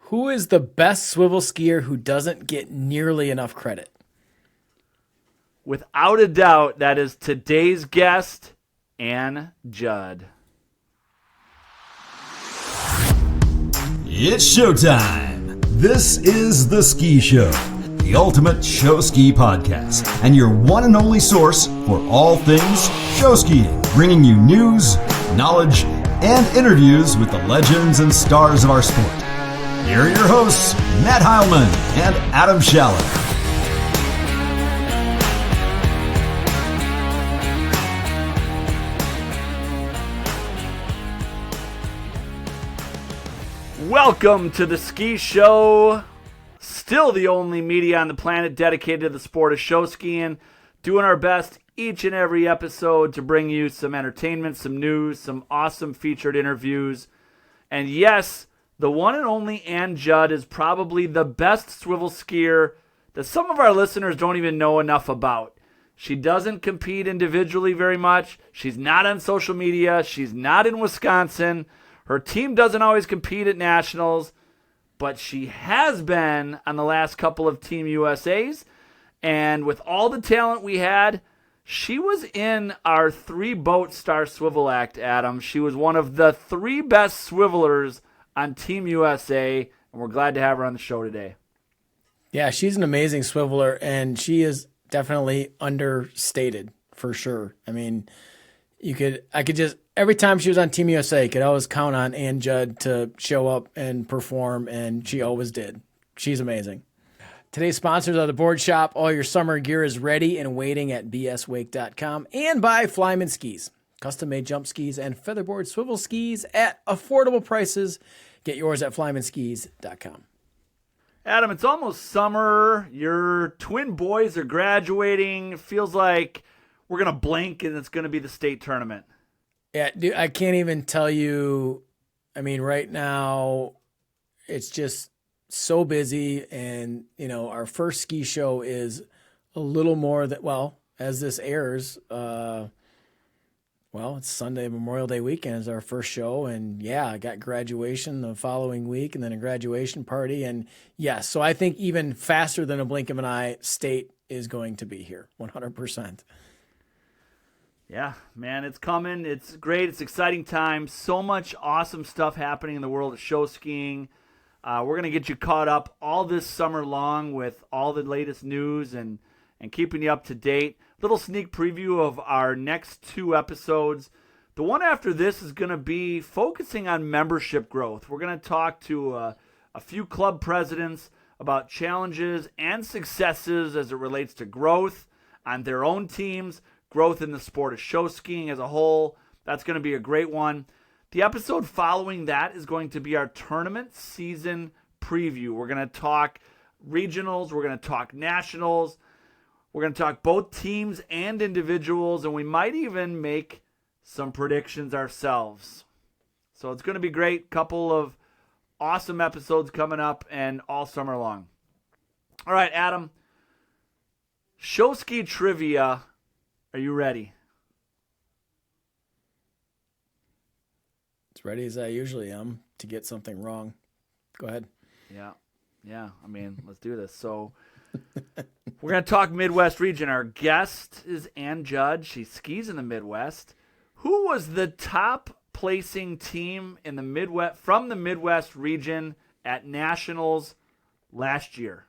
Who is the best swivel skier who doesn't get nearly enough credit? Without a doubt, that is today's guest, Ann Judd. It's showtime. This is The Ski Show, the ultimate show ski podcast, and your one and only source for all things show skiing, bringing you news, knowledge, and interviews with the legends and stars of our sport. Here are your hosts, Matt Heilman and Adam Schaller. Welcome to The Ski Show, still the only media on the planet dedicated to the sport of show skiing, doing our best each and every episode to bring you some entertainment, some news, some awesome featured interviews. And yes, the one and only Ann Judd is probably the best swivel skier that some of our listeners don't even know enough about. She doesn't compete individually very much. She's not on social media. She's not in Wisconsin. Her team doesn't always compete at nationals, but she has been on the last couple of Team USAs. And with all the talent we had, she was in our 3-boat star swivel act, Adam. She was one of the 3 best swivelers on Team USA, and we're glad to have her on the show today. Yeah, she's an amazing swiveler, and she is definitely understated for sure. I mean, I could just, every time she was on Team USA, could always count on Ann Judd to show up and perform, and she always did. She's amazing. Today's sponsors are the Board Shop. All your summer gear is ready and waiting at bswake.com, and by Flyman Skis. Custom-made jump skis and Featherboard swivel skis at affordable prices. Get yours at flymanskis.com. Adam, it's almost summer. Your twin boys are graduating. It feels like we're going to blink and it's going to be the state tournament. Yeah, dude, I can't even tell you. I mean, right now, it's just so busy. And, our first ski show is a little more than, as this airs, it's Sunday, Memorial Day weekend is our first show. And yeah, I got graduation the following week and then a graduation party. And yes, so I think even faster than a blink of an eye, state is going to be here 100%. Yeah, man, it's coming. It's great. It's exciting time. So much awesome stuff happening in the world of show skiing. We're going to get you caught up all this summer long with all the latest news and keeping you up to date. Little sneak preview of our next 2 episodes. The one after this is going to be focusing on membership growth. We're going to talk to a few club presidents about challenges and successes as it relates to growth on their own teams, growth in the sport of show skiing as a whole. That's going to be a great one. The episode following that is going to be our tournament season preview. We're going to talk regionals. We're going to talk nationals. We're going to talk both teams and individuals, and we might even make some predictions ourselves. So it's going to be great. Couple of awesome episodes coming up and all summer long. All right, Adam. Show ski trivia. Are you ready? As ready as I usually am to get something wrong. Go ahead. Yeah. I mean, let's do this. So we're going to talk Midwest region. Our guest is Ann Judd. She skis in the Midwest. Who was the top placing team in the Midwest from the Midwest region at nationals last year?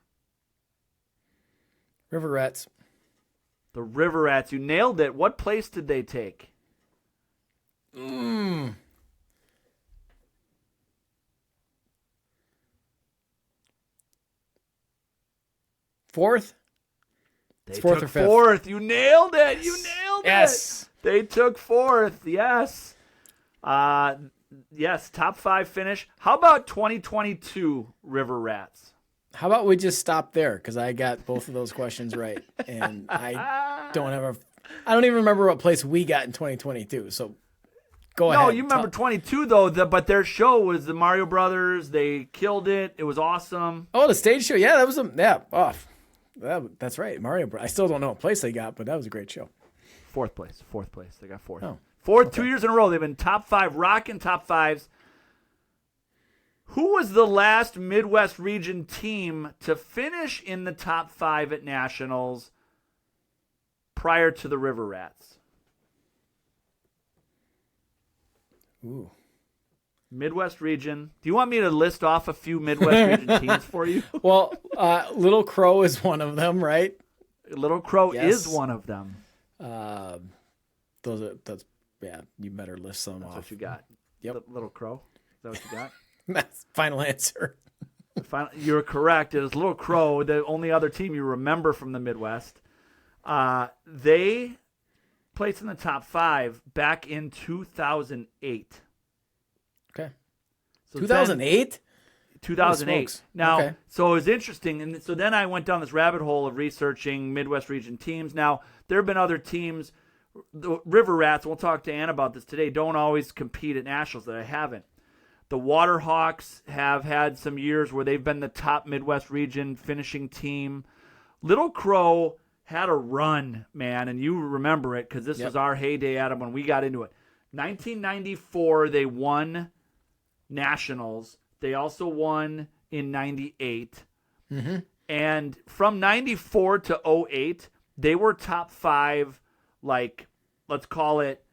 River Rats. The River Rats. You nailed it. What place did they take? Fourth? They fourth took or fifth. Fourth. You nailed it. You nailed Yes. it. They took fourth. Yes. Yes, top 5 finish. How about 2022 River Rats? How about we just stop there? Because I got both of those questions right. And I don't even remember what place we got in 2022. So go ahead. No, you remember 22 though, but their show was the Mario Brothers. They killed it. It was awesome. Oh, the stage show. Yeah, that was that's right. Mario Brothers. I still don't know what place they got, but that was a great show. Fourth place. They got fourth. Oh. Fourth, okay. 2 years in a row. They've been top 5, rocking top 5s. Who was the last Midwest region team to finish in the top 5 at Nationals prior to the River Rats? Ooh. Midwest region. Do you want me to list off a few Midwest region teams for you? Well, Little Crow is one of them, right? Little Crow Yes. is one of them. You better list some That's off. what you got. Yep. Little Crow. Is that what you got? That's final answer. You're correct. It was Little Crow, the only other team you remember from the Midwest. They placed in the top 5 back in 2008. Okay. So 2008? 2008. smokes. Now, Okay. so it was interesting. And so then I went down this rabbit hole of researching Midwest region teams. Now, there have been other teams. The River Rats, we'll talk to Ann about this today, don't always compete at nationals that I haven't. The Waterhawks have had some years where they've been the top Midwest region finishing team. Little Crow had a run, man, and you remember it because this was our heyday, Adam, when we got into it. 1994, they won nationals. They also won in 98. Mm-hmm. And from 94 to 08, they were top 5, like, let's call it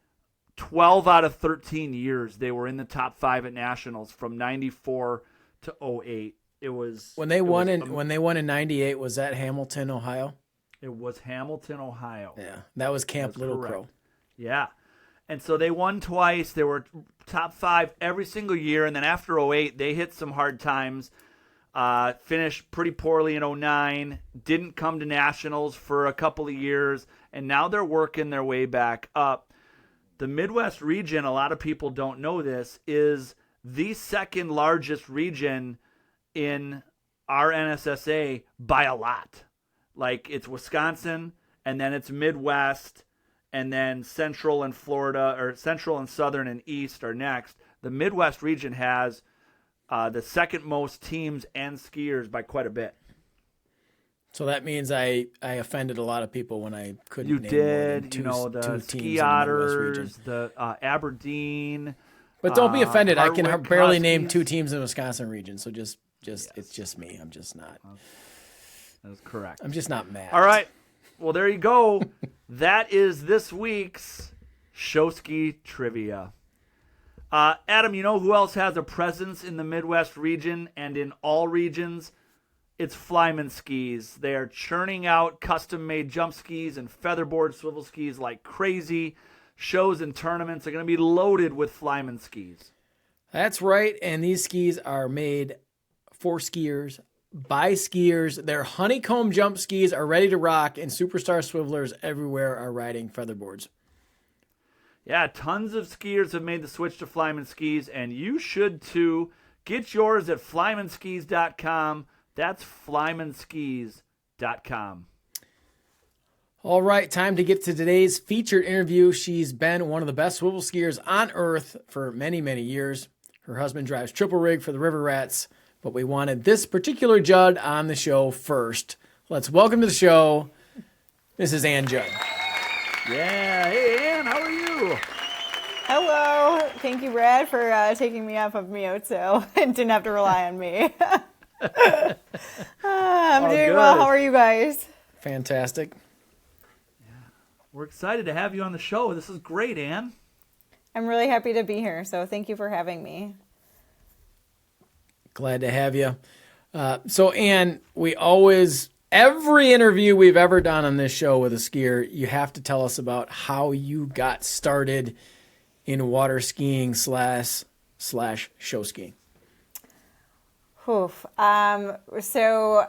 12 out of 13 years. They were in the top 5 at nationals from 94 to 08. It was When they won in 98, was that Hamilton, Ohio? It was Hamilton, Ohio. Yeah. That was Camp That's Little correct. Crow. Yeah. And so they won twice. They were top 5 every single year. And then after 08, they hit some hard times. Finished pretty poorly in 09. Didn't come to nationals for a couple of years. And now they're working their way back up. The Midwest region, a lot of people don't know this, is the second largest region in our NSSA by a lot. Like, it's Wisconsin, and then it's Midwest, and then Central and Florida, or Central and Southern and East are next. The Midwest region has the second most teams and skiers by quite a bit. So that means I offended a lot of people when I couldn't You name more than did, two, the two teams Ski in the Midwest Otters, region. the Aberdeen. But don't be offended. I can Hardwick barely Huskies. name 2 teams in the Wisconsin region. So just it's just me. I'm just not. That is correct. I'm just not mad. All right. Well, there you go. That is this week's Show Ski Trivia. Adam, you know who else has a presence in the Midwest region and in all regions? It's Flyman Skis. They are churning out custom-made jump skis and featherboard swivel skis like crazy. Shows and tournaments are going to be loaded with Flyman Skis. That's right. And these skis are made for skiers, by skiers. Their honeycomb jump skis are ready to rock, and superstar swivelers everywhere are riding featherboards. Yeah, tons of skiers have made the switch to Flyman Skis, and you should too. Get yours at flymanskis.com. That's flymanskis.com. All right, time to get to today's featured interview. She's been one of the best swivel skiers on earth for many, many years. Her husband drives triple rig for the River Rats, but we wanted this particular Judd on the show first. Let's welcome to the show, Mrs. Ann Judd. Yeah. Hey, Ann, how are you? Hello. Thank you, Brad, for taking me off of mute so and didn't have to rely on me. I'm doing well. good. How are you guys? Fantastic. We're excited to have you on the show. This is great, Ann. I'm really happy to be here, so thank you for having me. Glad to have you. So, Ann, every interview we've ever done on this show with a skier, you have to tell us about how you got started in water skiing slash show skiing. Oof. So,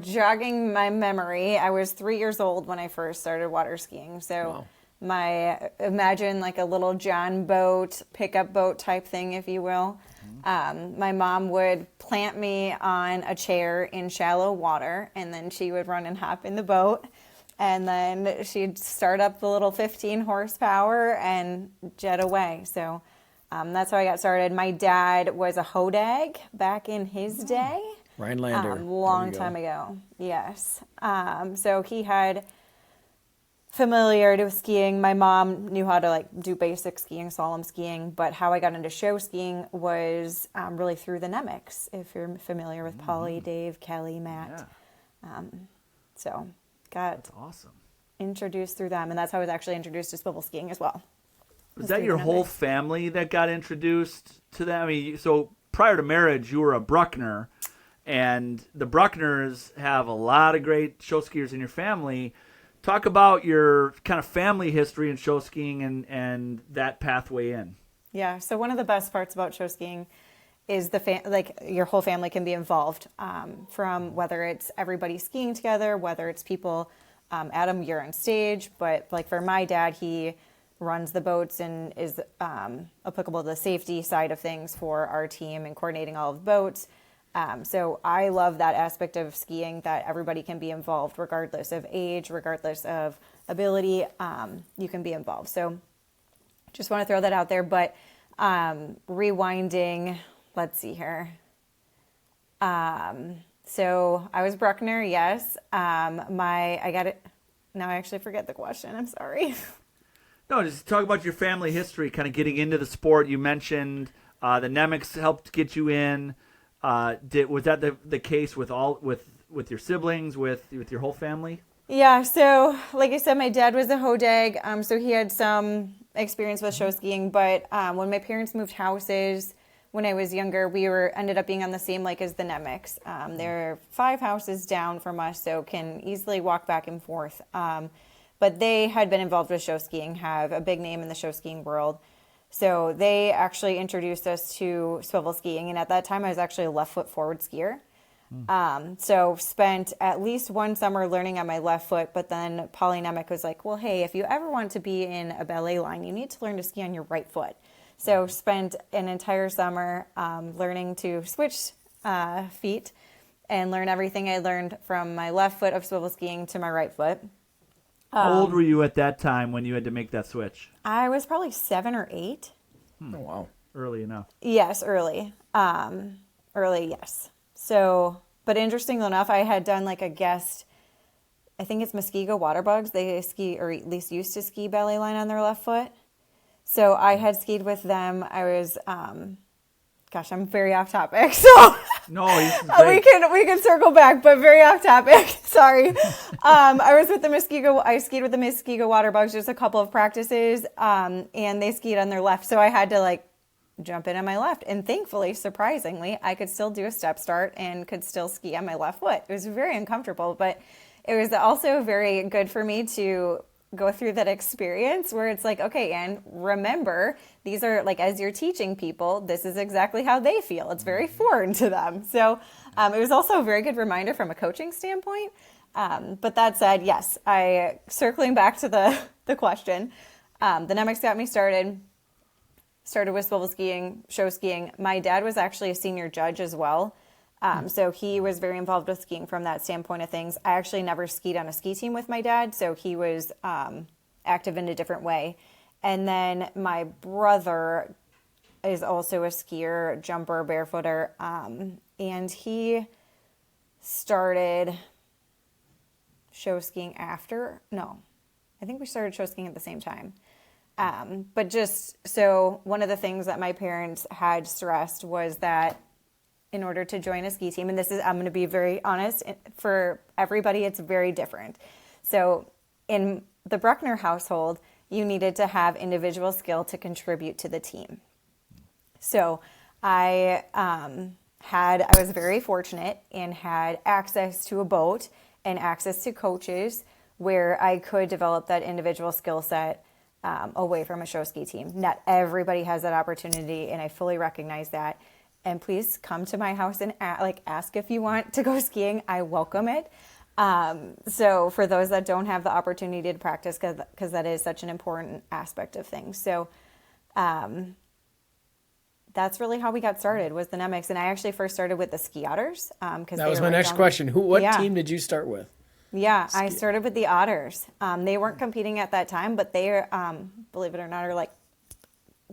jogging my memory, I was 3 years old when I first started water skiing. So, imagine like a little John boat, pickup boat type thing, if you will. My mom would plant me on a chair in shallow water, and then she would run and hop in the boat. And then she'd start up the little 15 horsepower and jet away. So that's how I got started. My dad was a hodag back in his day. Rhinelander. Long time ago. Yes. So he had familiarity with skiing. My mom knew how to like do basic skiing, slalom skiing, but how I got into show skiing was really through the Nemics. If you're familiar with Polly, Dave, Kelly, Matt, so got That's awesome. introduced through them, and that's how I was actually introduced to swivel skiing as well. Was that your whole family that got introduced to that? I mean, so prior to marriage, you were a Bruckner, and the Bruckners have a lot of great show skiers in your family. Talk about your kind of family history in show skiing and that pathway in. Yeah, so one of the best parts about show skiing is like your whole family can be involved, from whether it's everybody skiing together, whether it's people, Adam, you're on stage, but like for my dad, he runs the boats and is applicable to the safety side of things for our team and coordinating all of the boats. So I love that aspect of skiing, that everybody can be involved regardless of age, regardless of ability. You can be involved. So just want to throw that out there. But rewinding, let's see here. So I was Bruckner, yes. I got it. Now I actually forget the question. I'm sorry. No, just talk about your family history, kind of getting into the sport. You mentioned the Nemics helped get you in. Was that the case with your siblings, with your whole family? Yeah, so like I said, my dad was a hodag, so he had some experience with show skiing. But when my parents moved houses when I was younger, we ended up being on the same lake as the Nemics. They're 5 houses down from us, so can easily walk back and forth. But they had been involved with show skiing, have a big name in the show skiing world. So they actually introduced us to swivel skiing. And at that time, I was actually a left foot forward skier. So spent at least one summer learning on my left foot. But then Polly Nemic was like, well, hey, if you ever want to be in a ballet line, you need to learn to ski on your right foot. So spent an entire summer learning to switch feet and learn everything I learned from my left foot of swivel skiing to my right foot. How old were you at that time when you had to make that switch? I was probably 7 or 8. Oh, wow. Early enough. Yes, early. Early, yes. So, but interestingly enough, I had done like a guest, I think it's Muskego Waterbugs. They ski, or at least used to ski ballet line on their left foot. So I had skied with them. I was, gosh, I'm very off topic. So No, we can circle back, but very off topic. Sorry. I was with I skied with the Muskego Waterbugs, just a couple of practices, and they skied on their left. So I had to like jump in on my left. And thankfully, surprisingly, I could still do a step start and could still ski on my left foot. It was very uncomfortable, but it was also very good for me to go through that experience where it's like, okay, and remember, these are like, as you're teaching people, this is exactly how they feel. It's very foreign to them. So it was also a very good reminder from a coaching standpoint. But that said, yes, circling back to the question, the Nemics got me started with swivel skiing, show skiing. My dad was actually a senior judge as well. So he was very involved with skiing from that standpoint of things. I actually never skied on a ski team with my dad, so he was active in a different way. And then my brother is also a skier, jumper, barefooter, and he started show skiing after. No, I think we started show skiing at the same time. But just so one of the things that my parents had stressed was that in order to join a ski team, and I'm going to be very honest, for everybody, it's very different. So in the Bruckner household, you needed to have individual skill to contribute to the team. So I was very fortunate and had access to a boat and access to coaches where I could develop that individual skill set away from a show ski team. Not everybody has that opportunity, and I fully recognize that. And please come to my house and ask if you want to go skiing. I welcome it. So for those that don't have the opportunity to practice, because that is such an important aspect of things. So that's really how we got started, was the Nemics. And I actually first started with the Ski Otters. That was my next question. What team did you start with? Yeah, I started with the Otters. They weren't competing at that time, but they, believe it or not, are like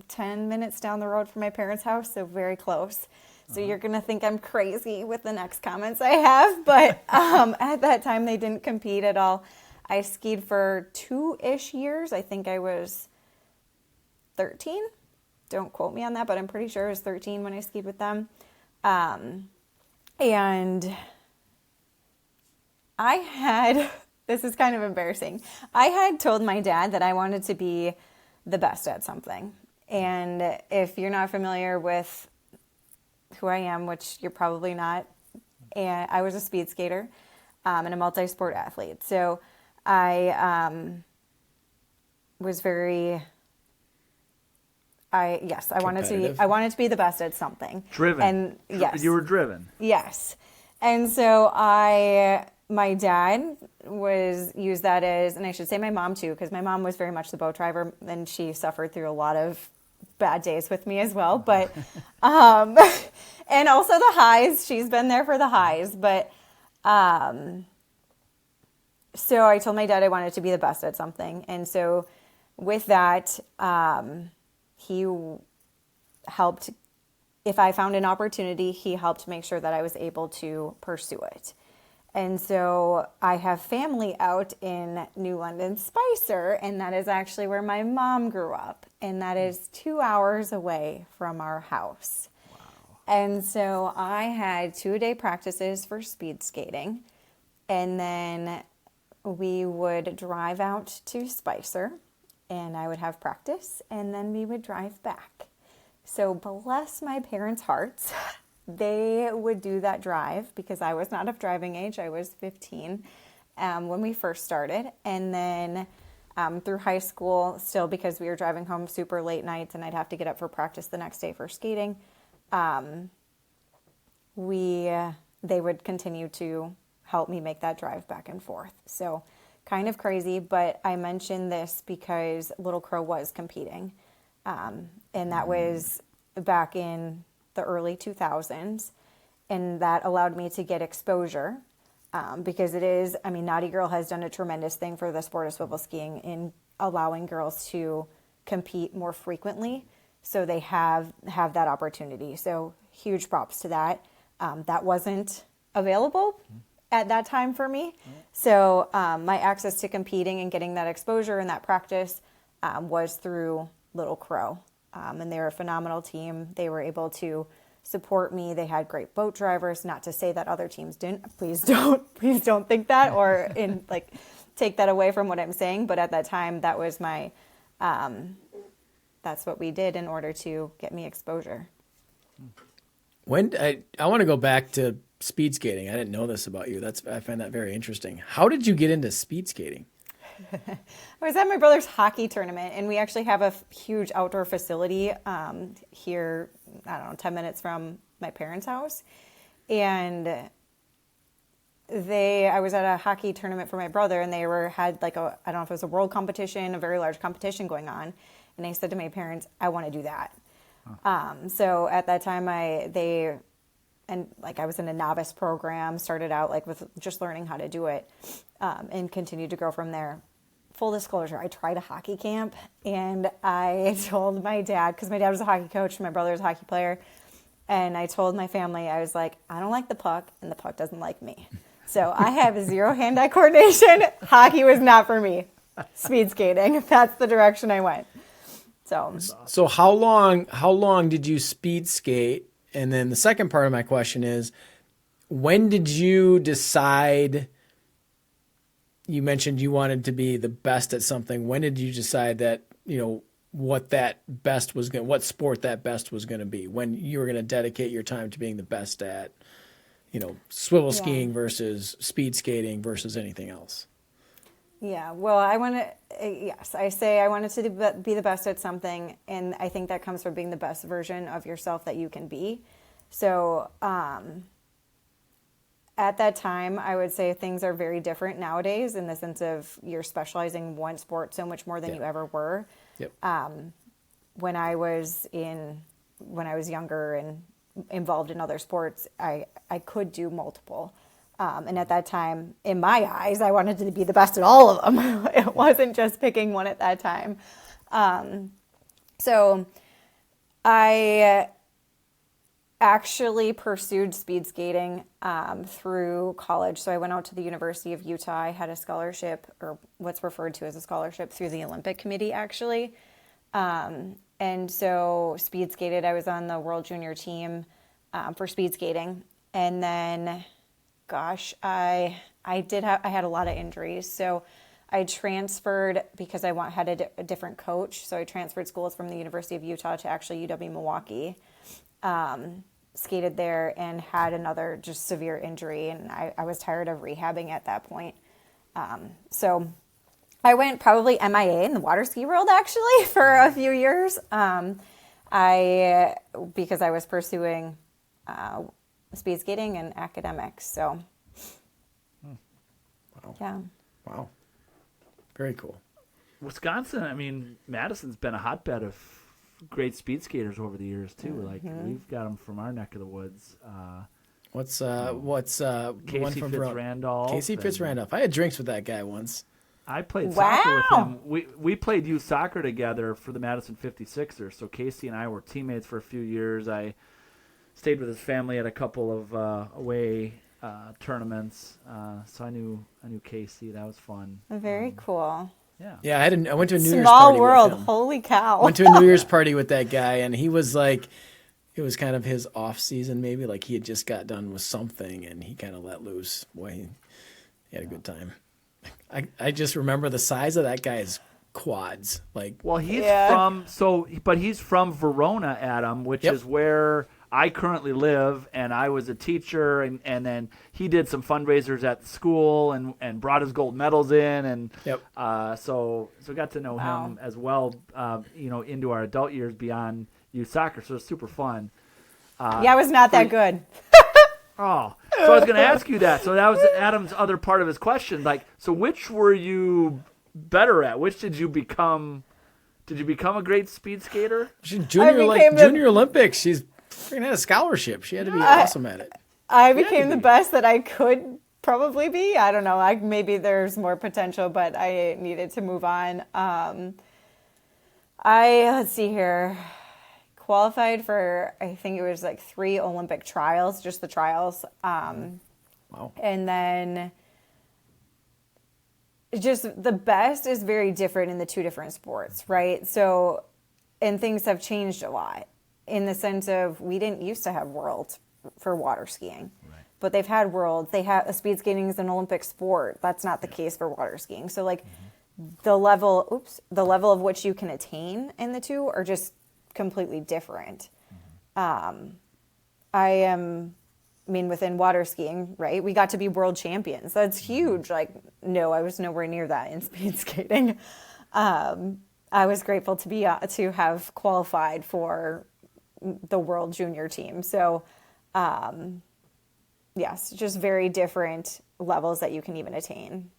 10 minutes down the road from my parents' house, so very close. So you're going to think I'm crazy with the next comments I have, but at that time they didn't compete at all. I skied for 2-ish years. I think I was 13. Don't quote me on that, but I'm pretty sure I was 13 when I skied with them. And I had, this is kind of embarrassing. I had told my dad that I wanted to be the best at something. And if you're not familiar with who I am, which you're probably not, and I was a speed skater and a multi-sport athlete. So I was very, I wanted to be the best at something. Driven. And yes. You were driven. Yes. And so my dad used that as, and I should say my mom too, because my mom was very much the boat driver and she suffered through a lot of bad days with me as well. But, and also the highs, she's been there for the highs. But, so I told my dad I wanted to be the best at something. And so with that, he helped, if I found an opportunity, he helped make sure that I was able to pursue it. And so I have family out in New London, Spicer, and that is actually where my mom grew up. And that is 2 hours away from our house. Wow. And so I had 2-day practices for speed skating. And then we would drive out to Spicer and I would have practice and then we would drive back. So bless my parents' hearts. They would do that drive because I was not of driving age. I was 15 when we first started. And then through high school, still because we were driving home super late nights and I'd have to get up for practice the next day for skating, they would continue to help me make that drive back and forth. So kind of crazy, but I mentioned this because Little Crow was competing. And that was back in the early 2000s, and that allowed me to get exposure because it is, I mean, Naughty Girl has done a tremendous thing for the sport of swivel skiing in allowing girls to compete more frequently, so they have that opportunity. So huge props to that. That wasn't available at that time for me. So my access to competing and getting that exposure and that practice was through Little Crow. And they were a phenomenal team. They were able to support me. They had great boat drivers. Not to say that other teams didn't. Please don't think that or take that away from what I'm saying. But at that time, that was my, that's what we did in order to get me exposure. I want to go back to speed skating. I didn't know this about you. I find that very interesting. How did you get into speed skating? I was at my brother's hockey tournament, and we actually have a huge outdoor facility here, 10 minutes from my parents' house. And I was at a hockey tournament for my brother, and they had I don't know if it was a world competition, a very large competition going on. And I said to my parents, I want to do that. Huh. So at that time, I was in a novice program, started out with just learning how to do it, and continued to grow from there. Full disclosure, I tried a hockey camp and I told my dad, because my dad was a hockey coach, my brother was a hockey player, and I told my family, I was like, I don't like the puck and the puck doesn't like me. So I have zero hand-eye coordination. Hockey was not for me. Speed skating, that's the direction I went. So how long did you speed skate? And then the second part of my question is, when did you decide, you mentioned you wanted to be the best at something. When did you decide that, what sport that best was going to be? When you were going to dedicate your time to being the best at, swivel skiing versus speed skating versus anything else? Yeah, well, I wanted to be the best at something, and I think that comes from being the best version of yourself that you can be. So at that time, I would say things are very different nowadays in the sense of you're specializing in one sport so much more than you ever were. Yep. When I was younger and involved in other sports, I could do multiple. And at that time, in my eyes, I wanted to be the best at all of them. It wasn't just picking one at that time. So I actually pursued speed skating through college. So I went out to the University of Utah. I had a scholarship, or what's referred to as a scholarship, through the Olympic Committee, actually. And so speed skated. I was on the World Junior team for speed skating. And then, gosh, I had a lot of injuries. So I transferred because I had a different coach. So I transferred schools from the University of Utah to actually UW-Milwaukee. Skated there and had another just severe injury, and I was tired of rehabbing at that point. So I went probably MIA in the water ski world, actually, for a few years. Because I was pursuing speed skating and academics. So, Wow. yeah. Wow. Very cool. Wisconsin, I mean, Madison's been a hotbed of great speed skaters over the years too. Like we've got them from our neck of the woods. What's the one Casey from Fitzrandolph. Casey Fitzrandolph. I had drinks with that guy once. I played soccer with him. We played youth soccer together for the Madison 56ers. So Casey and I were teammates for a few years. I stayed with his family at a couple of away tournaments. So I knew Casey. That was fun. Very cool. Yeah, I went to a New Year's Small party world. with him. Holy cow. Went to a New Year's party with that guy, and he was like, it was kind of his off season, maybe. Like he had just got done with something, and he kind of let loose. Boy, he had a good time. I just remember the size of that guy's quads. Like, well, he's from Verona, Adam, which is where I currently live, and I was a teacher, and then he did some fundraisers at the school and brought his gold medals in, and so got to know him as well, into our adult years beyond youth soccer. So it's super fun. I was not that good. Oh, so I was going to ask you that. So that was Adam's other part of his question. Like, so which were you better at? Which did you become? Did you become a great speed skater? Junior Olympics. She's freaking had a scholarship. She had to be awesome at it. I became the best that I could probably be. I don't know. Maybe there's more potential, but I needed to move on. Let's see here. Qualified for, I think it was like 3 Olympic trials, just the trials. Wow. And then just the best is very different in the 2 different sports, right? So, and things have changed a lot in the sense of we didn't used to have worlds for water skiing, but they've had worlds. Speed skating is an Olympic sport. That's not the case for water skiing. So like the level of which you can attain in the 2 are just completely different. Within water skiing, right? We got to be world champions. That's huge. Like, no, I was nowhere near that in speed skating. I was grateful to have qualified for the world junior team. So, yes, just very different levels that you can even attain.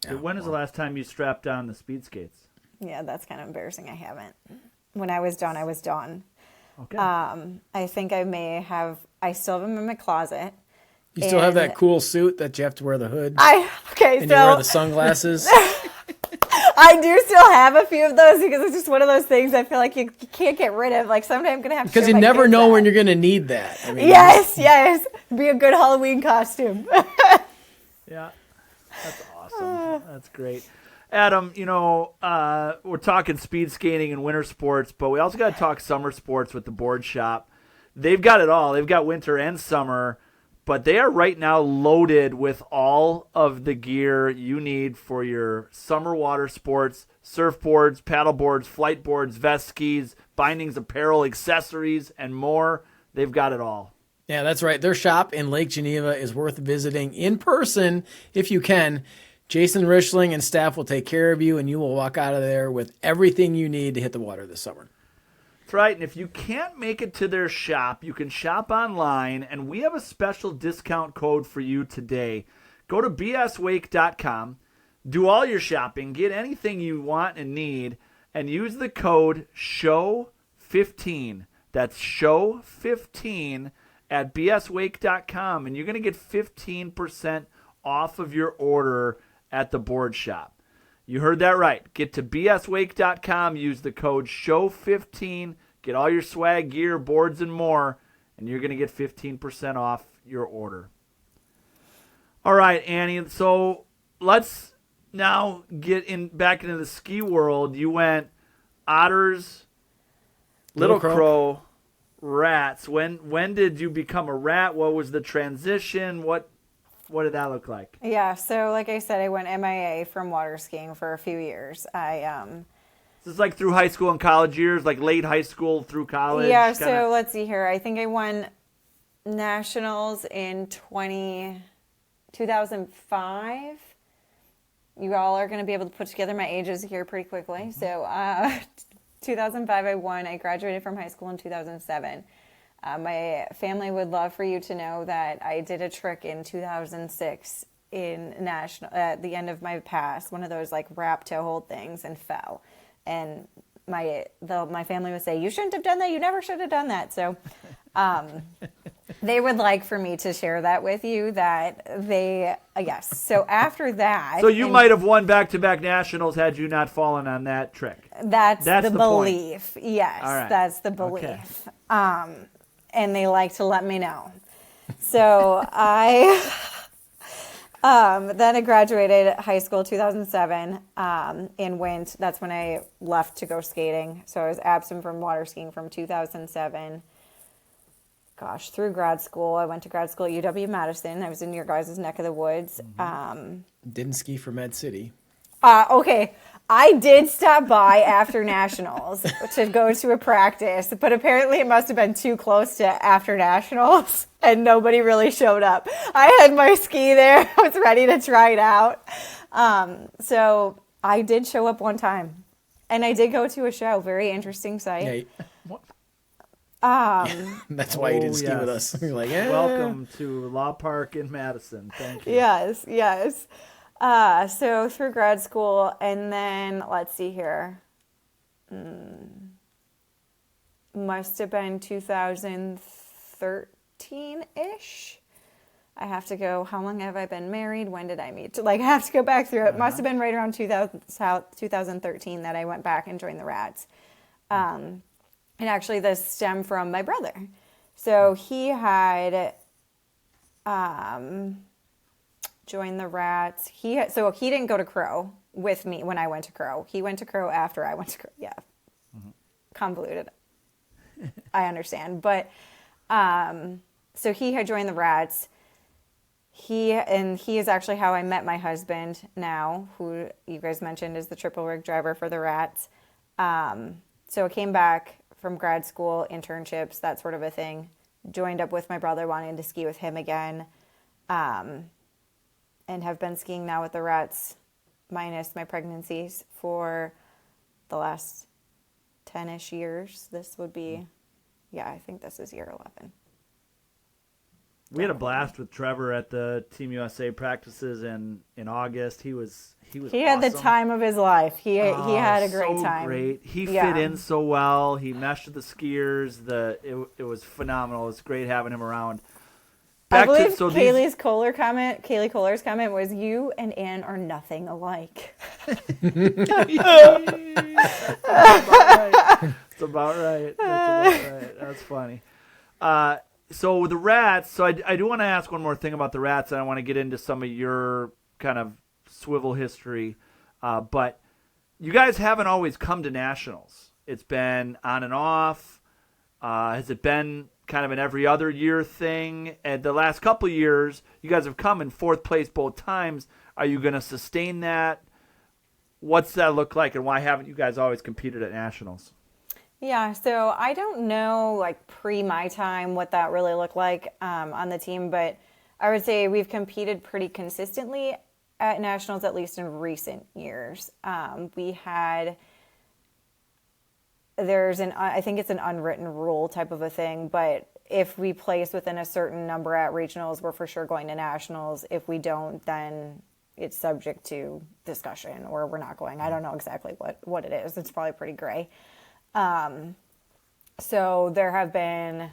When was the last time you strapped on the speed skates? Yeah, that's kind of embarrassing. I haven't. When I was done, I was done. Okay. I think I still have them in my closet. You still have that cool suit that you have to wear the hood? You wear the sunglasses? I do still have a few of those because it's just one of those things I feel like you can't get rid of. Like someday I'm going to have to. Because you never know when you're going to need that. I mean, yes. Be a good Halloween costume. Yeah. That's awesome. That's great. Adam, we're talking speed skating and winter sports, but we also got to talk summer sports with the board shop. They've got it all. They've got winter and summer, but they are right now loaded with all of the gear you need for your summer water sports: surfboards, paddleboards, flight boards, vest skis, bindings, apparel, accessories, and more. They've got it all. Yeah, that's right. Their shop in Lake Geneva is worth visiting in person if you can. Jason Richling and staff will take care of you, and you will walk out of there with everything you need to hit the water this summer. That's right. And if you can't make it to their shop, you can shop online, and we have a special discount code for you today. Go to bswake.com, do all your shopping, get anything you want and need, and use the code SHOW15. That's SHOW15 at bswake.com, and you're going to get 15% off of your order at the board shop. You heard that right. Get to bswake.com, use the code SHOW15, Get all your swag, gear, boards, and more, and you're going to get 15% off your order. All right, Annie, so let's now get back into the ski world. You went Otters, Little Crow, Rats. When did you become a rat? What was the transition? What did that look like? Yeah, so like I said, I went MIA from water skiing for a few years. This is like through high school and college years, like late high school through college? Yeah, kinda? so let's see here. I think I won nationals in 2005. You all are going to be able to put together my ages here pretty quickly. So 2005 I won. I graduated from high school in 2007. My family would love for you to know that I did a trick in 2006 in national at the end of my pass, one of those like wrap toe hold things, and fell. And my family would say, "You shouldn't have done that. You never should have done that." So they would like for me to share that with you. Yes. So after that, so you might have won back-to-back nationals had you not fallen on that trick. That's the belief. Point. Yes, All right. That's the belief. Okay. And they like to let me know. So I then I graduated high school 2007 and went. That's when I left to go skating. So I was absent from water skiing from 2007. Gosh, through grad school. I went to grad school at UW-Madison. I was in your guys' neck of the woods. Didn't ski for Med City. Okay. I did stop by after nationals to go to a practice, but apparently it must have been too close to after nationals and nobody really showed up. I had my ski there. I was ready to try it out. So I did show up one time and I did go to a show. Very interesting site. That's why you didn't ski with us. You're like, Welcome to Law Park in Madison. Thank you. Yes. So through grad school, and then let's see here. Must have been 2013-ish. I have to go, how long have I been married? When did I meet? I have to go back through it. Must have been right around 2013 that I went back and joined the Rats. And actually this stemmed from my brother. So he had joined the Rats. So he didn't go to Crow with me when I went to Crow. He went to Crow after I went to Crow. Yeah. Convoluted. I understand. But so he had joined the Rats. He is actually how I met my husband now, who you guys mentioned is the triple rig driver for the Rats. So I came back from grad school, internships, that sort of a thing. Joined up with my brother, wanting to ski with him again. And have been skiing now with the Rats, minus my pregnancies, for the last 10-ish years. This would be, I think this is year 11. We had a blast with Trevor at the Team USA practices in August. He had the time of his life. He had a great time. Great. He fit in so well. He meshed with the skiers. It was phenomenal. It was great having him around. I believe Kaylee Kohler's comment was, "You and Ann are nothing alike." That's about right. That's funny. So the Rats. So I do want to ask one more thing about the Rats, and I want to get into some of your kind of swivel history. But you guys haven't always come to nationals. It's been on and off. Has it been kind of an every other year thing? And the last couple of years, you guys have come in fourth place both times. Are you going to sustain that? What's that look like, and why haven't you guys always competed at nationals? Yeah, so I don't know, pre my time, what that really looked like on the team, but I would say we've competed pretty consistently at nationals, at least in recent years. I think it's an unwritten rule type of a thing, but if we place within a certain number at regionals, we're for sure going to nationals. If we don't, then it's subject to discussion, or we're not going. I don't know exactly what it is. It's probably pretty gray. So there have been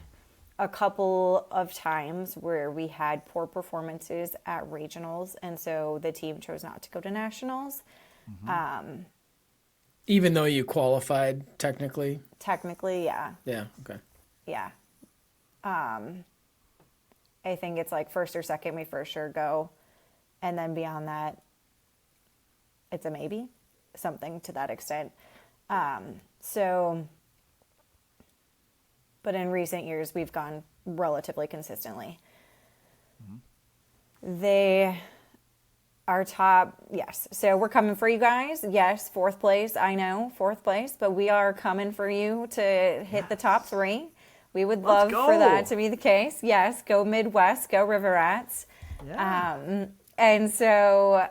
a couple of times where we had poor performances at regionals, and so the team chose not to go to nationals. Even though you qualified technically? Technically, yeah. Yeah, okay. Yeah. I think it's like first or second we for sure go. And then beyond that, it's a maybe, something to that extent. But in recent years, we've gone relatively consistently. They are top, yes. So we're coming for you guys. Yes, 4th place. I know, 4th place. But we are coming for you to hit the top 3. We would love for that to be the case. Yes, go Midwest, go River Rats. Yeah. And so,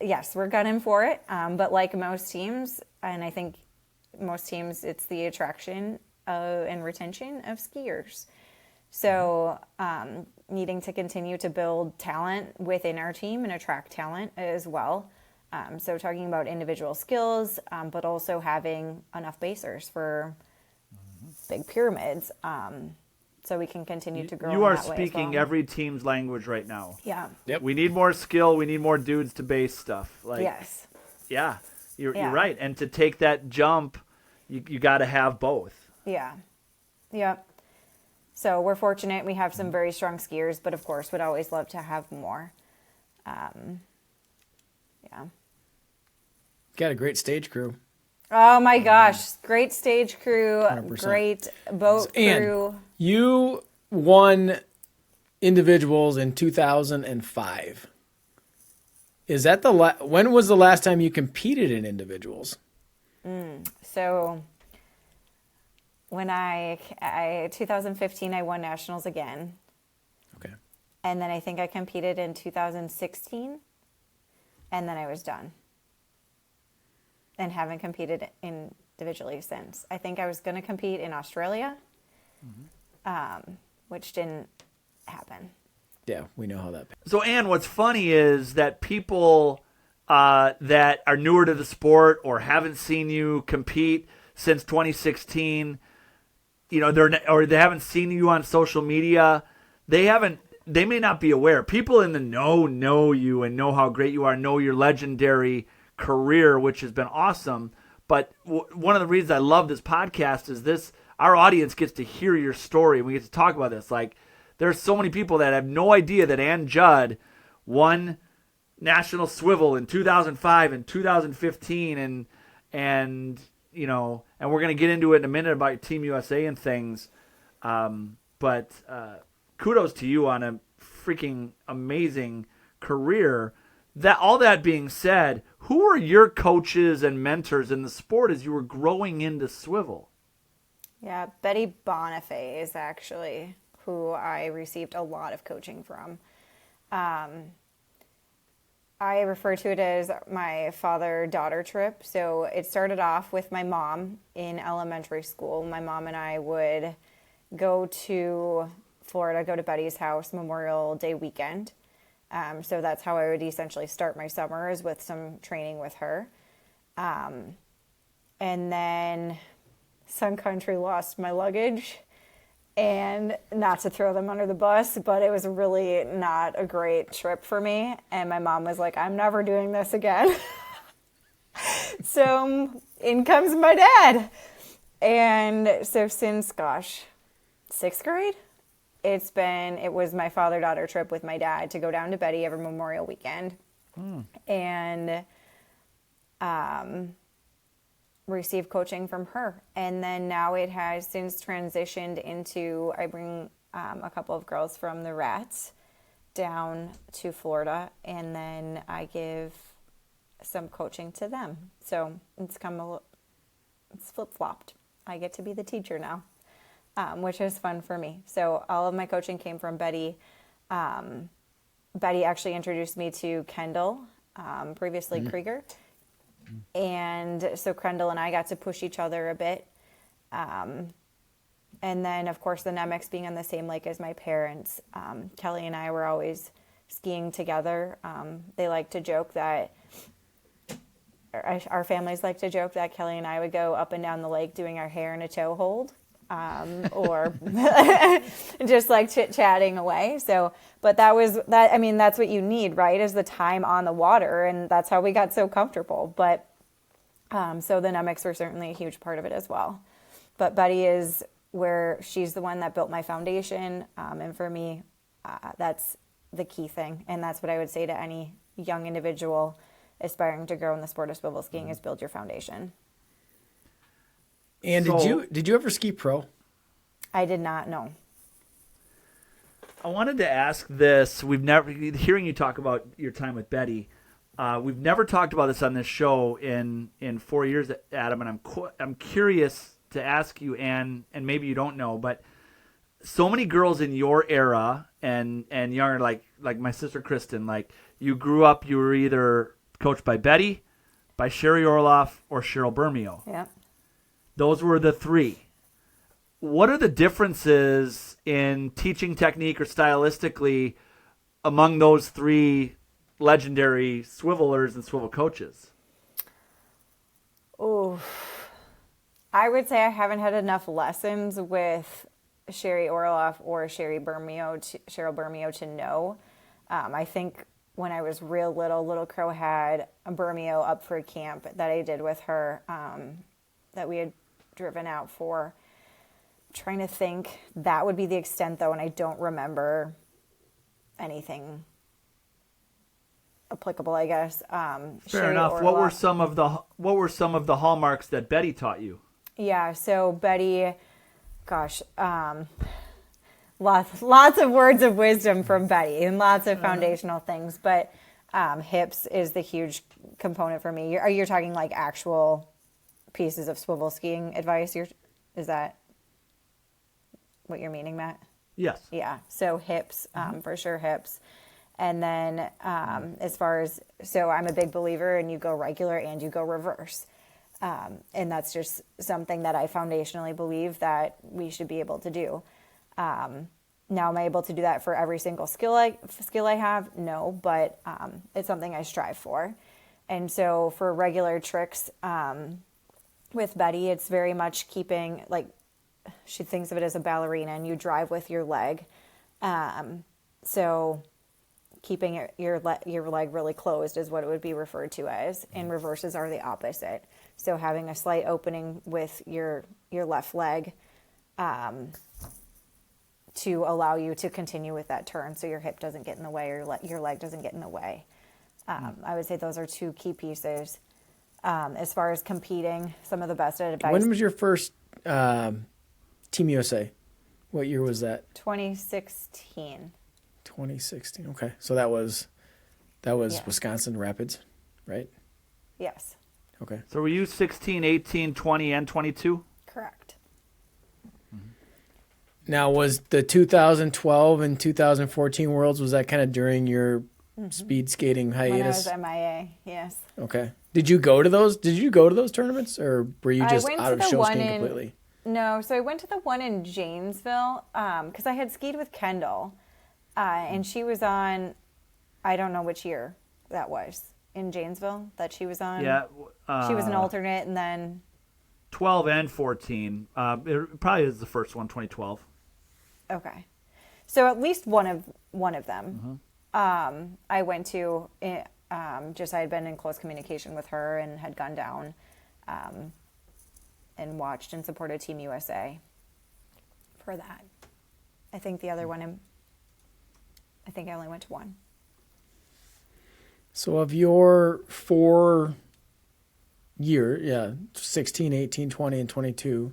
yes, we're gunning for it. But like most teams, and I think most teams, it's the attraction and retention of skiers. So needing to continue to build talent within our team and attract talent as well. So talking about individual skills, but also having enough basers for big pyramids, so we can continue to grow. You are that way as speaking well. every team's language right now. Yeah. Yep. We need more skill. We need more dudes to base stuff. Like, Yes. Yeah, you're Yeah. right. And to take that jump, you got to have both. Yeah. Yep. So we're fortunate. We have some very strong skiers, but of course, would always love to have more. Yeah. Got a great stage crew. Oh my gosh. Great stage crew. 100%. Great boat crew. And you won individuals in 2005. Is that when was the last time you competed in individuals? So when I 2015, I won nationals again. Okay. And then I think I competed in 2016. And then I was done. And haven't competed individually since. I think I was going to compete in Australia, which didn't happen. Yeah, we know how that. So, Ann, what's funny is that people that are newer to the sport or haven't seen you compete since 2016, you know, they haven't seen you on social media. They may not be aware. People in the know you and know how great you are, know your legendary career, which has been awesome. But one of the reasons I love this podcast is our audience gets to hear your story. We get to talk about this. Like, there's so many people that have no idea that Ann Judd won National Swivel in 2005 and 2015, and you know, and we're gonna get into it in a minute about Team USA and things. But kudos to you on a freaking amazing career. All that being said, who were your coaches and mentors in the sport as you were growing into swivel? Yeah, Betty Bonifay is actually who I received a lot of coaching from. I refer to it as my father-daughter trip. So it started off with my mom in elementary school. My mom and I would go to Florida, go to Betty's house Memorial Day weekend. So that's how I would essentially start my summers, with some training with her. And then Sun Country lost my luggage, and not to throw them under the bus, but it was really not a great trip for me. And my mom was like, I'm never doing this again. So in comes my dad. And so since, 6th grade, it was my father-daughter trip with my dad to go down to Betty every Memorial weekend. And receive coaching from her. And then now it has since transitioned into, I bring a couple of girls from the Rats down to Florida, and then I give some coaching to them. So it's flip-flopped. I get to be the teacher now, which is fun for me. So all of my coaching came from Betty. Betty actually introduced me to Kendall, previously Krieger. And so Kendall and I got to push each other a bit. And then, of course, the Nemecks being on the same lake as my parents, Kelly and I were always skiing together. They like to joke that, our families like to joke that Kelly and I would go up and down the lake doing our hair in a toe hold. Or just like chit-chatting away. So, but that's what you need, right? Is the time on the water. And that's how we got so comfortable. But So the Nemics were certainly a huge part of it as well. But Betty is where she's the one that built my foundation. And for me, that's the key thing. And that's what I would say to any young individual aspiring to grow in the sport of swivel skiing is build your foundation. And did you ever ski pro? I did not know. I wanted to ask this. We've never, hearing you talk about your time with Betty, we've never talked about this on this show in 4 years, Adam, and I'm curious to ask you, and maybe you don't know, but so many girls in your era and younger, like my sister Kristen, like you grew up, you were either coached by Betty, by Sherry Orloff, or Cheryl Bermeo. Yeah. Those were the three. What are the differences in teaching technique or stylistically among those three legendary swivelers and swivel coaches? Oh, I would say I haven't had enough lessons with Sherry Orloff or Cheryl Bermeo to know. I think when I was real little Crow had a Bermeo up for a camp that I did with her that we had driven out for. Trying to think, that would be the extent though, and I don't remember anything applicable, I guess. Fair enough. What were some of the hallmarks that Betty taught you? Yeah, so Betty, gosh, lots of words of wisdom from Betty and lots of foundational things, but hips is the huge component for me. You're talking like actual pieces of swivel skiing advice? Is that what you're meaning, Matt? Yes. Yeah. So hips, for sure hips. And then as far as, so I'm a big believer in you go regular and you go reverse. And that's just something that I foundationally believe that we should be able to do. Now, am I able to do that for every single skill I have? No, but it's something I strive for. And so for regular tricks with Betty, it's very much keeping, like, she thinks of it as a ballerina and you drive with your leg. So keeping your leg really closed is what it would be referred to as, and reverses are the opposite. So having a slight opening with your left leg to allow you to continue with that turn so your hip doesn't get in the way or your leg doesn't get in the way. I would say those are two key pieces. As far as competing, some of the best advice. When was your first Team USA? What year was that? 2016. 2016. Okay. So that was Wisconsin Rapids, right? Yes. Okay. So were you 16, 18, 20, and 22? Correct. Now, was the 2012 and 2014 Worlds, was that kind of during your speed skating hiatus? When I was MIA, yes. Okay. Did you go to those? Did you go to those tournaments, or were you just out of show skiing completely? No, so I went to the one in Janesville because I had skied with Kendall, and she was on, I don't know which year that was, in Janesville that she was on. Yeah. She was an alternate, and then 12 and 14. It probably is the first one, 2012. Okay. So at least one of them I went to, just I had been in close communication with her and had gone down and watched and supported Team USA for that. I think the other one, I think I only went to one. So of your 4 year, 16, 18, 20, and 22,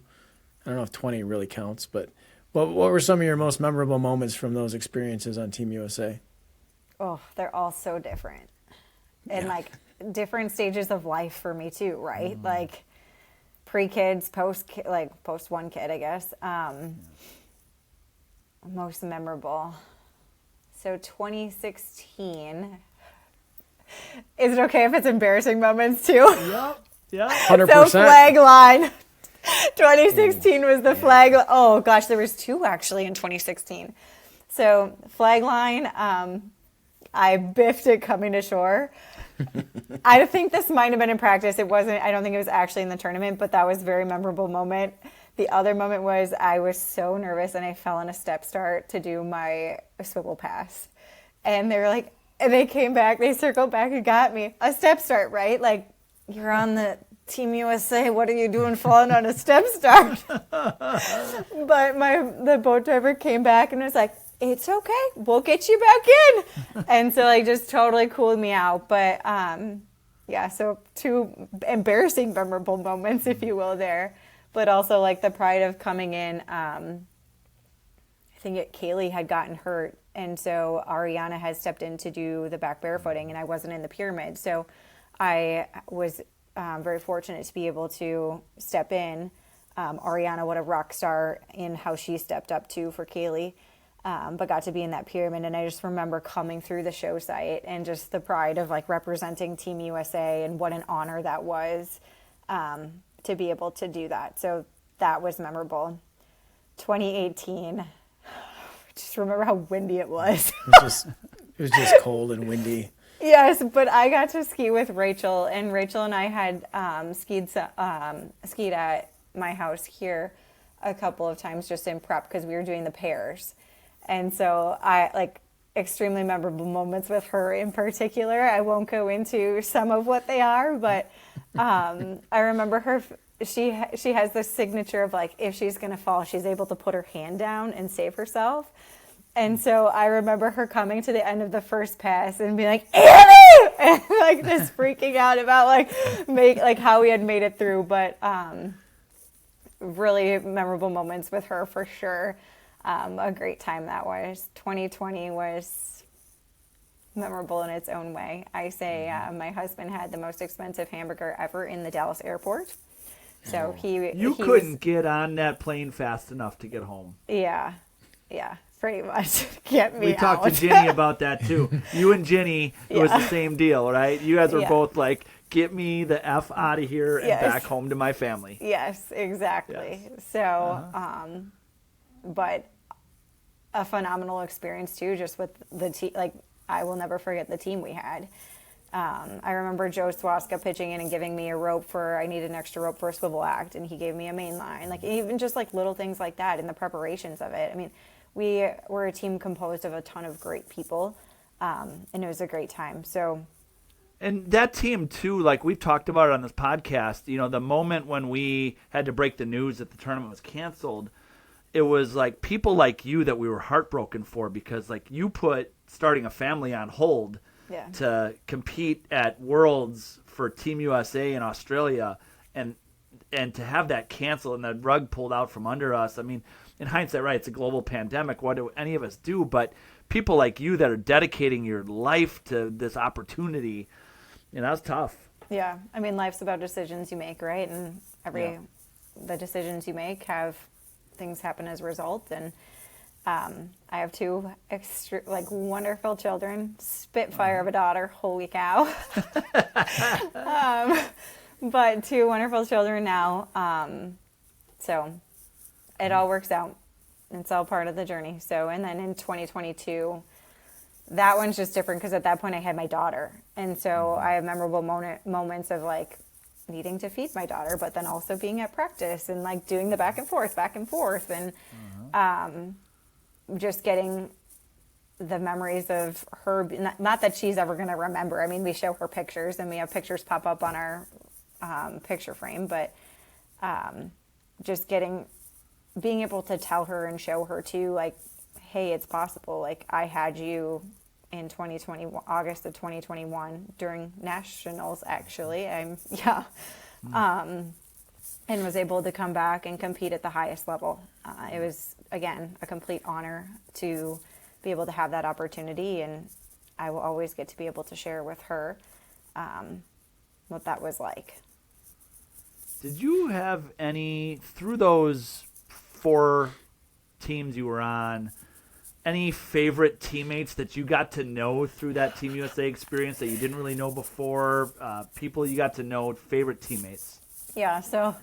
I don't know if 20 really counts, but what were some of your most memorable moments from those experiences on Team USA? Oh, they're all so different. And like different stages of life for me too, right? Like pre-kids, post one kid, I guess. Most memorable. So 2016. Is it okay if it's embarrassing moments too? Yep. Yeah. 100%. So flag line. 2016 was the flag. Oh gosh, there was 2 actually in 2016. So flag line, I biffed it coming to shore. I think this might have been in practice. It wasn't. I don't think it was actually in the tournament, but that was a very memorable moment. The other moment was I was so nervous and I fell on a step start to do my swivel pass, and they were like, and they came back, they circled back and got me a step start, right? Like you're on the Team USA, what are you doing falling on a step start? But the boat driver came back and was like, it's okay, we'll get you back in. And so like just totally cooled me out. But yeah, so 2 embarrassing, memorable moments, if you will, there. But also like the pride of coming in. I think Kaylee had gotten hurt, and so Ariana had stepped in to do the back barefooting, and I wasn't in the pyramid. So I was very fortunate to be able to step in. Ariana, what a rock star in how she stepped up too for Kaylee. But got to be in that pyramid, and I just remember coming through the show site and just the pride of like representing Team USA, and what an honor that was to be able to do that. So that was memorable. 2018, just remember how windy it was. It was just cold and windy. Yes, but I got to ski with Rachel, and Rachel and I had skied at my house here a couple of times just in prep because we were doing the pairs. And so I like extremely memorable moments with her in particular. I won't go into some of what they are, but I remember her. She has this signature of like, if she's going to fall, she's able to put her hand down and save herself. And so I remember her coming to the end of the first pass and being like, Annie! And like just freaking out about like how we had made it through. But really memorable moments with her for sure. A great time that was. 2020 was memorable in its own way. I say my husband had the most expensive hamburger ever in the Dallas airport. So You couldn't get on that plane fast enough to get home. Yeah, pretty much. Get me We talked to Ginny about that too. You and Ginny, it was the same deal, right? You guys were both like, get me the F out of here and back home to my family. Yes, exactly. Yes. So, but a phenomenal experience too, just with the team. Like, I will never forget the team we had. I remember Joe Swaska pitching in and giving me a rope I needed an extra rope for a swivel act, and he gave me a main line. Like, even just like little things like that in the preparations of it. I mean, we were a team composed of a ton of great people, and it was a great time. So, and that team too, like we've talked about it on this podcast, you know, the moment when we had to break the news that the tournament was canceled, it was like people like you that we were heartbroken for, because like you put starting a family on hold to compete at Worlds for Team USA in Australia, and to have that canceled and the rug pulled out from under us. I mean, in hindsight, right, it's a global pandemic. What do any of us do? But people like you that are dedicating your life to this opportunity, you know, that's tough. Yeah. I mean, life's about decisions you make, right? And the decisions you make have things happen as a result. And I have 2 wonderful children, spitfire of a daughter, holy cow. But 2 wonderful children now. So it all works out. It's all part of the journey. So, and then in 2022, that one's just different because at that point I had my daughter. And so I have memorable moments of like needing to feed my daughter, but then also being at practice and like doing the back and forth. And just getting the memories of her, not that she's ever going to remember. I mean, we show her pictures and we have pictures pop up on our picture frame, but just being able to tell her and show her too, like, hey, it's possible. Like, I had you in August of 2021 during nationals, actually. And was able to come back and compete at the highest level. It was, again, a complete honor to be able to have that opportunity, and I will always get to be able to share with her what that was like. Did you have any, through those 4 teams you were on, any favorite teammates that you got to know through that Team USA experience that you didn't really know before? People you got to know, favorite teammates? Yeah, so,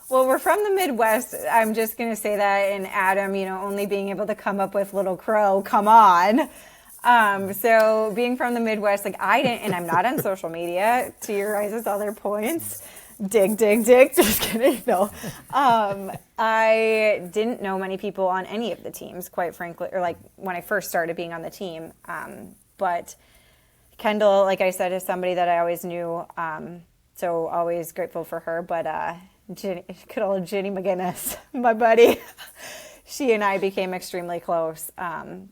well, we're from the Midwest. I'm just going to say that. And Adam, you know, only being able to come up with Little Crow, come on. So being from the Midwest, like I didn't, and I'm not on social media, to your guys' other points. Dig. Just kidding. No. I didn't know many people on any of the teams, quite frankly, or like when I first started being on the team. But Kendall, like I said, is somebody that I always knew So always grateful for her. But good old Ginny McGinnis, my buddy, she and I became extremely close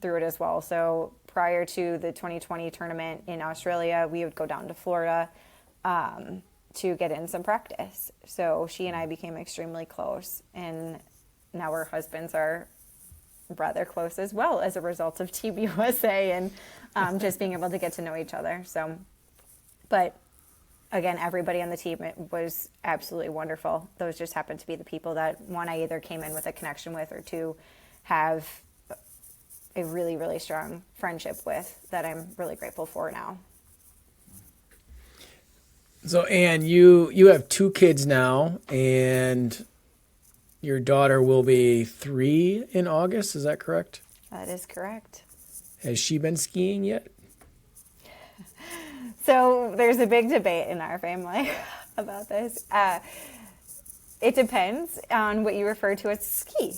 through it as well. So prior to the 2020 tournament in Australia, we would go down to Florida to get in some practice. So she and I became extremely close, and now our husbands are rather close as well as a result of Team USA and just being able to get to know each other. So, but again, everybody on the team, it was absolutely wonderful. Those just happened to be the people that, one, I either came in with a connection with, or two, have a really, really strong friendship with that I'm really grateful for now. So, Ann, you have 2 kids now, and your daughter will be 3 in August. Is that correct? That is correct. Has she been skiing yet? So there's a big debate in our family about this. It depends on what you refer to as ski.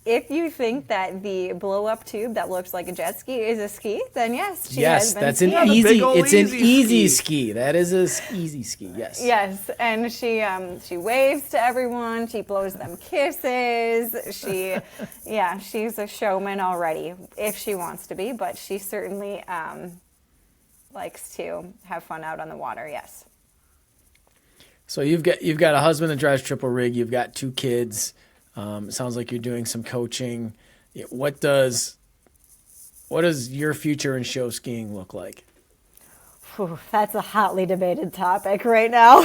If you think that the blow-up tube that looks like a jet ski is a ski, then yes, she has been that's skiing. an easy. It's an easy ski. ski. That is a easy ski. Yes. Yes, and she waves to everyone. She blows them kisses. She's a showman already if she wants to be, but she certainly likes to have fun out on the water. Yes. So you've got a husband that drives triple rig. You've got 2 kids. It sounds like you're doing some coaching. What does your future in show skiing look like? Whew, that's a hotly debated topic right now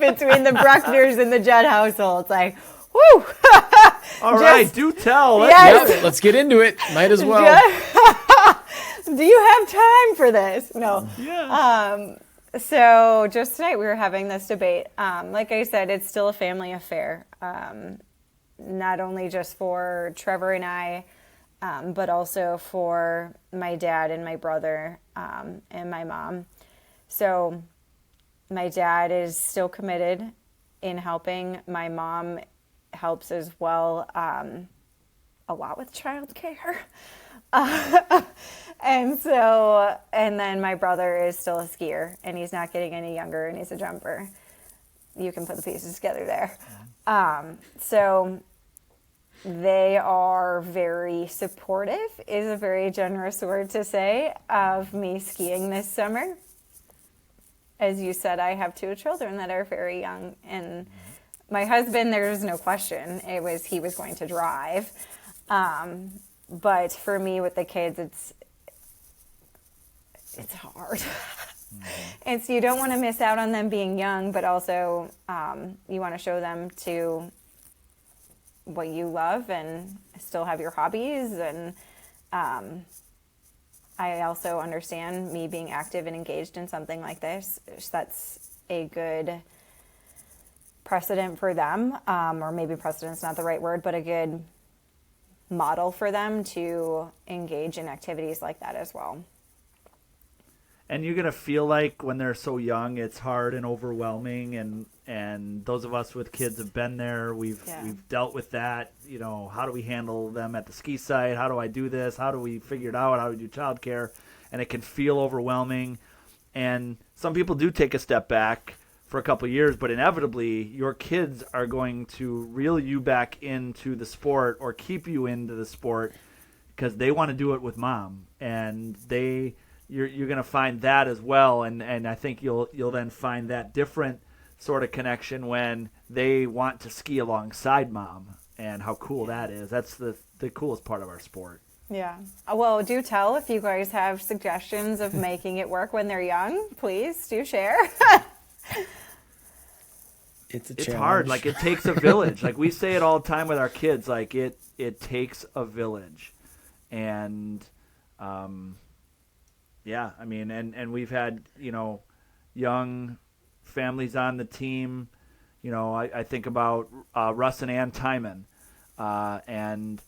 between the Bruckners and the Judd household. It's like, whoo! All right, do tell. Yes. Let's get into it. Might as well. Do you have time for this? No. Yeah. So just tonight we were having this debate. Like I said, it's still a family affair. Not only just for Trevor and I, but also for my dad and my brother and my mom. So my dad is still committed in helping. My mom helps as well, a lot with childcare. And then my brother is still a skier, and he's not getting any younger, and he's a jumper. You can put the pieces together there. So they are very supportive, is a very generous word to say, of me skiing this summer. As you said, I have 2 children that are very young, and my husband, there's no question, he was going to drive. But for me with the kids, it's hard. It's, you don't want to miss out on them being young, but also you want to show them to what you love and still have your hobbies. And I also understand me being active and engaged in something like this. That's a good precedent for them, or maybe precedent's not the right word, but a good model for them to engage in activities like that as well. And you're going to feel like when they're so young, it's hard and overwhelming. And those of us with kids have been there. We've dealt with that. You know, how do we handle them at the ski site? How do I do this? How do we figure it out? How do we do childcare? And it can feel overwhelming. And some people do take a step back for a couple of years, but inevitably your kids are going to reel you back into the sport or keep you into the sport because they want to do it with mom. And you're going to find that as well, and I think you'll then find that different sort of connection when they want to ski alongside mom, and how cool that is. That's the coolest part of our sport. Yeah. Well, do tell if you guys have suggestions of making it work when they're young. Please do share. It's hard. Like, it takes a village. Like, we say it all the time with our kids. Like, it takes a village, and yeah, I mean, and we've had, young families on the team. I think about Russ and Ann Timon, and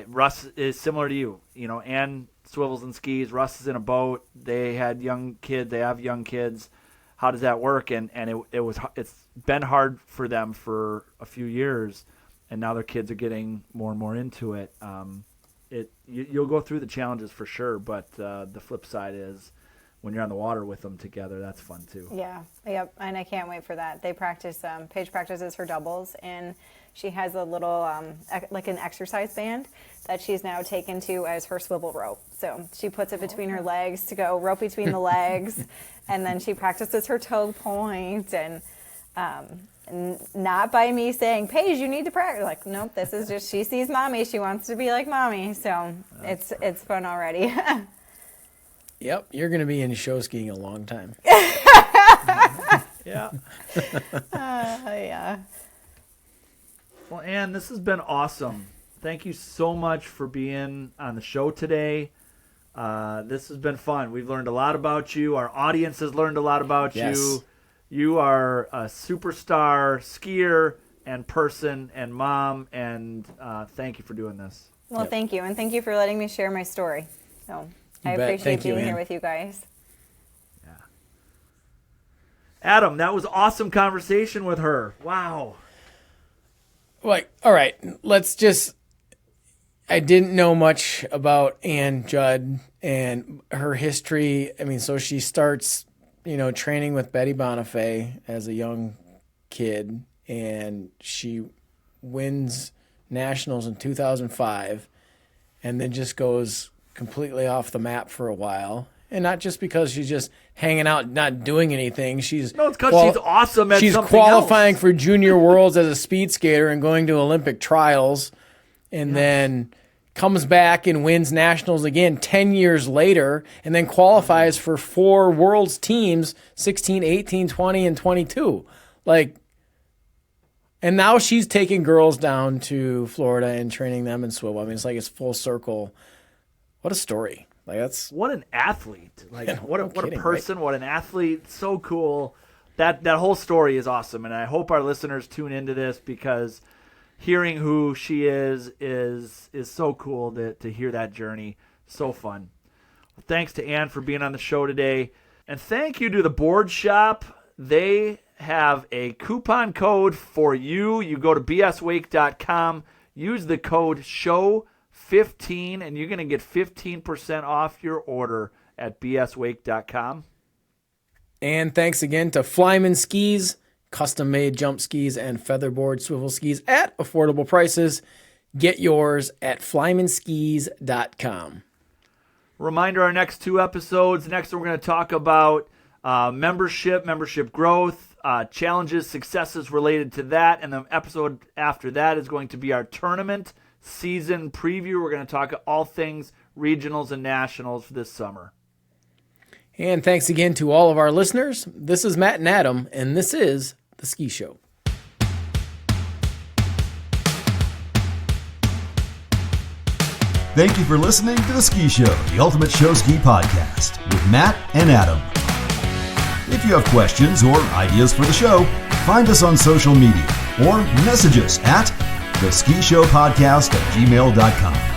Russ is similar to you. Ann swivels and skis. Russ is in a boat. They had young kids. They have young kids. How does that work? And it's been hard for them for a few years, and now their kids are getting more and more into it. You'll go through the challenges for sure, but the flip side is when you're on the water with them together. That's fun too. Yeah, yep, and I can't wait for that. They practice, Paige practices her doubles, and she has a little, like an exercise band that she's now taken to as her swivel rope. So she puts it between her legs to go rope between the legs, and then she practices her toe point, and not by me saying, Paige, you need to practice. Like, nope, this is just, she sees mommy, she wants to be like mommy, so it's fun already. Yep, you're going to be in show skiing a long time. Yeah. Yeah. Well, Ann, this has been awesome. Thank you so much for being on the show today. This has been fun. We've learned a lot about you. Our audience has learned a lot about you. You are a superstar skier and person and mom, and thank you for doing this. Well, thank you, and thank you for letting me share my story. So I bet. appreciate Thank you, being here Ann. with you guys. Yeah. Adam, that was awesome conversation with her. Wow. Like, all right, I didn't know much about Ann Judd and her history. I mean, so she starts, training with Betty Bonifay as a young kid, and she wins nationals in 2005, and then just goes completely off the map for a while. And not just because she's just hanging out, not doing anything. No, it's because she's awesome at she's something qualifying else. for Junior Worlds as a speed skater and going to Olympic trials, and then comes back and wins nationals again 10 years later, and then qualifies for 4 Worlds teams, 16, 18, 20, and 22. And now she's taking girls down to Florida and training them in swivel. I mean, it's full circle. What a story. What an athlete. What a kidding, person, right? What an athlete. So cool. That whole story is awesome, and I hope our listeners tune into this, because hearing who she is so cool to hear that journey. So fun. Well, thanks to Ann for being on the show today. And thank you to the Board Shop. They have a coupon code for you. You go to bswake.com, use the code SHOW15, and you're going to get 15% off your order at bswake.com. And thanks again to Flyman Skis, custom-made jump skis and Featherboard swivel skis at affordable prices. Get yours at flymanskis.com. Reminder, our next 2 episodes. Next, we're going to talk about membership growth, challenges, successes related to that. And the episode after that is going to be our tournament season preview. We're going to talk all things regionals and nationals for this summer. And thanks again to all of our listeners. This is Matt and Adam, and this is The Ski Show. Thank you for listening to The Ski Show, the ultimate show ski podcast with Matt and Adam. If you have questions or ideas for the show, find us on social media or message us at theskishowpodcast@gmail.com.